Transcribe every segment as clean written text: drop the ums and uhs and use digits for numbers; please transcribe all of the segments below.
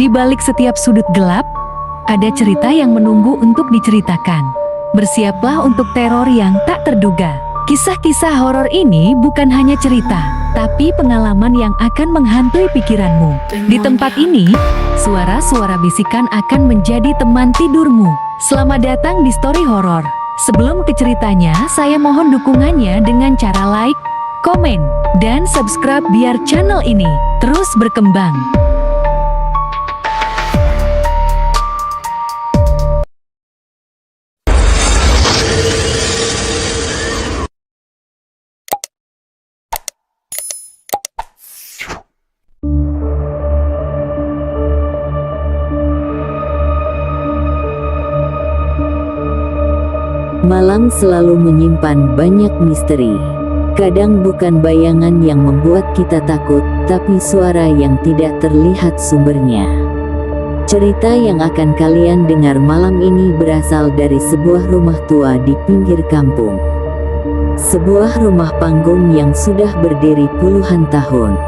Di balik setiap sudut gelap, ada cerita yang menunggu untuk diceritakan. Bersiaplah untuk teror yang tak terduga. Kisah-kisah horor ini bukan hanya cerita, tapi pengalaman yang akan menghantui pikiranmu. Di tempat ini, suara-suara bisikan akan menjadi teman tidurmu. Selamat datang di Story Horor. Sebelum ke ceritanya, saya mohon dukungannya dengan cara like, komen, dan subscribe biar channel ini terus berkembang. Malam selalu menyimpan banyak misteri. Kadang bukan bayangan yang membuat kita takut, tapi suara yang tidak terlihat sumbernya. Cerita yang akan kalian dengar malam ini berasal dari sebuah rumah tua di pinggir kampung. Sebuah rumah panggung yang sudah berdiri puluhan tahun.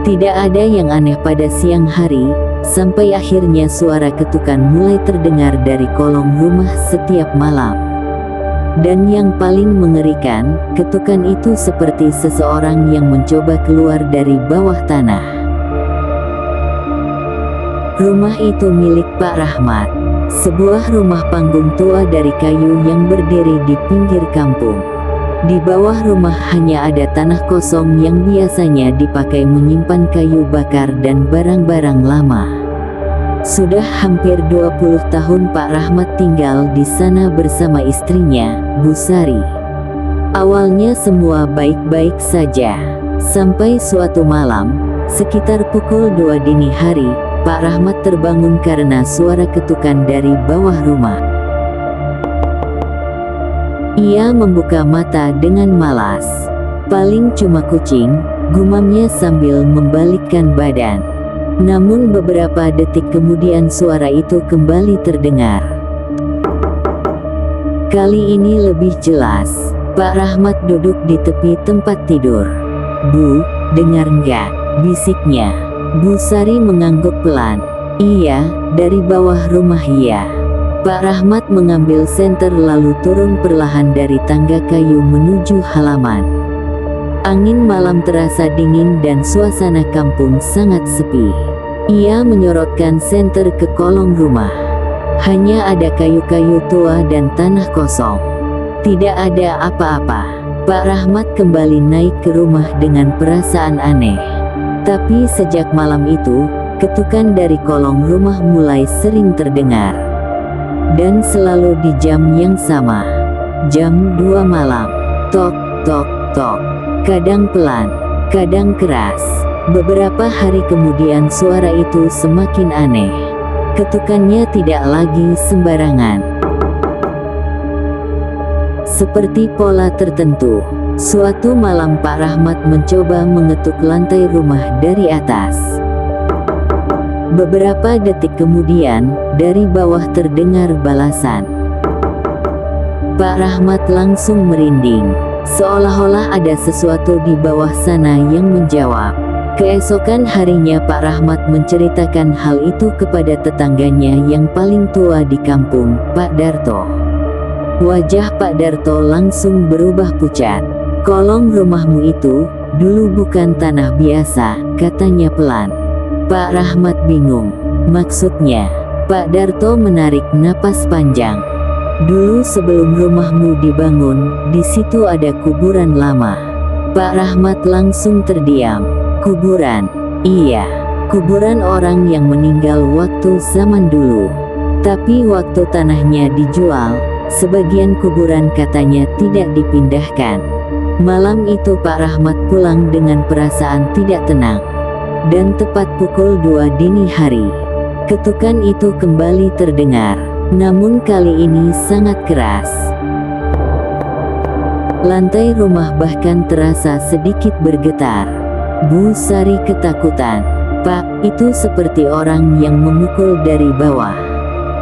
Tidak ada yang aneh pada siang hari, sampai akhirnya suara ketukan mulai terdengar dari kolong rumah setiap malam. Dan yang paling mengerikan, ketukan itu seperti seseorang yang mencoba keluar dari bawah tanah. Rumah itu milik Pak Rahmat. Sebuah rumah panggung tua dari kayu yang berdiri di pinggir kampung. Di bawah rumah hanya ada tanah kosong yang biasanya dipakai menyimpan kayu bakar dan barang-barang lama. Sudah hampir 20 tahun Pak Rahmat tinggal di sana bersama istrinya, Bu Sari. Awalnya semua baik-baik saja. Sampai suatu malam, sekitar pukul 2 dini hari, Pak Rahmat terbangun karena suara ketukan dari bawah rumah. Ia membuka mata dengan malas. Paling cuma kucing, gumamnya sambil membalikkan badan. Namun beberapa detik kemudian suara itu kembali terdengar. Kali ini lebih jelas. Pak Rahmat duduk di tepi tempat tidur. "Bu, dengar nggak?" bisiknya. Bu Sari mengangguk pelan. "Iya, dari bawah rumah ya." Pak Rahmat mengambil senter lalu turun perlahan dari tangga kayu menuju halaman. Angin malam terasa dingin dan suasana kampung sangat sepi. Ia menyorotkan senter ke kolong rumah. Hanya ada kayu-kayu tua dan tanah kosong. Tidak ada apa-apa. Pak Rahmat kembali naik ke rumah dengan perasaan aneh. Tapi sejak malam itu, ketukan dari kolong rumah mulai sering terdengar. Dan selalu di jam yang sama. Jam 2 malam. Tok, tok, tok. Kadang pelan, kadang keras. Beberapa hari kemudian suara itu semakin aneh. Ketukannya tidak lagi sembarangan. Seperti pola tertentu. Suatu malam Pak Rahmat mencoba mengetuk lantai rumah dari atas. Beberapa detik kemudian, dari bawah terdengar balasan. Pak Rahmat langsung merinding. Seolah-olah ada sesuatu di bawah sana yang menjawab. Keesokan harinya Pak Rahmat menceritakan hal itu kepada tetangganya yang paling tua di kampung, Pak Darto. Wajah Pak Darto langsung berubah pucat. "Kolong rumahmu itu, dulu bukan tanah biasa," katanya pelan. Pak Rahmat bingung. "Maksudnya?" Pak Darto menarik napas panjang. "Dulu sebelum rumahmu dibangun, di situ ada kuburan lama." Pak Rahmat langsung terdiam. "Kuburan?" "Iya, kuburan orang yang meninggal waktu zaman dulu. Tapi waktu tanahnya dijual, sebagian kuburan katanya tidak dipindahkan." Malam itu Pak Rahmat pulang dengan perasaan tidak tenang. Dan tepat pukul 2 dini hari, ketukan itu kembali terdengar. Namun kali ini sangat keras. Lantai rumah bahkan terasa sedikit bergetar. Bu Sari ketakutan. "Pak, itu seperti orang yang memukul dari bawah."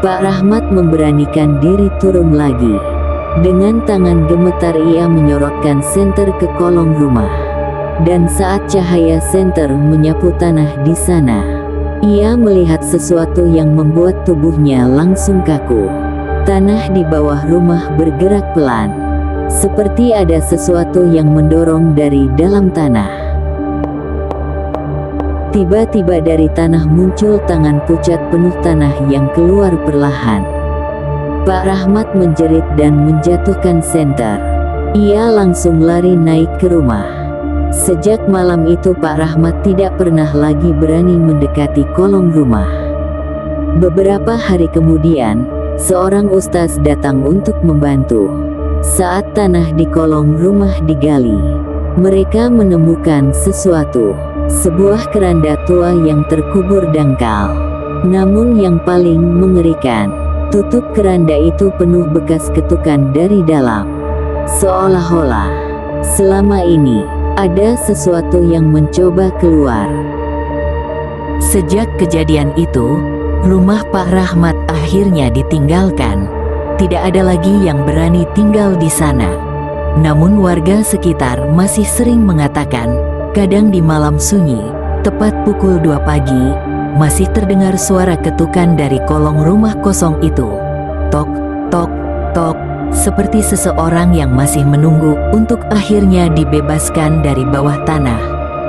Pak Rahmat memberanikan diri turun lagi. Dengan tangan gemetar ia menyorotkan senter ke kolong rumah. Dan saat cahaya senter menyapu tanah di sana, ia melihat sesuatu yang membuat tubuhnya langsung kaku. Tanah di bawah rumah bergerak pelan, seperti ada sesuatu yang mendorong dari dalam tanah. Tiba-tiba dari tanah muncul tangan pucat penuh tanah yang keluar perlahan. Pak Rahmat menjerit dan menjatuhkan senter. Ia langsung lari naik ke rumah. Sejak malam itu Pak Rahmat tidak pernah lagi berani mendekati kolong rumah. Beberapa hari kemudian, seorang ustaz datang untuk membantu. Saat tanah di kolong rumah digali, mereka menemukan sesuatu. Sebuah keranda tua yang terkubur dangkal. Namun yang paling mengerikan, tutup keranda itu penuh bekas ketukan dari dalam. Seolah-olah selama ini ada sesuatu yang mencoba keluar. Sejak kejadian itu, rumah Pak Rahmat akhirnya ditinggalkan. Tidak ada lagi yang berani tinggal di sana. Namun warga sekitar masih sering mengatakan, kadang di malam sunyi, tepat pukul 2 pagi, masih terdengar suara ketukan dari kolong rumah kosong itu. Tok, tok, tok, seperti seseorang yang masih menunggu untuk akhirnya dibebaskan dari bawah tanah.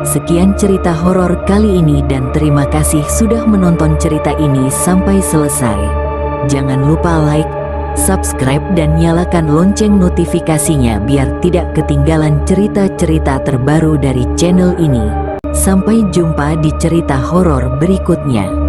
Sekian cerita horor kali ini dan terima kasih sudah menonton cerita ini sampai selesai. Jangan lupa like, subscribe dan nyalakan lonceng notifikasinya biar tidak ketinggalan cerita-cerita terbaru dari channel ini. Sampai jumpa di cerita horor berikutnya.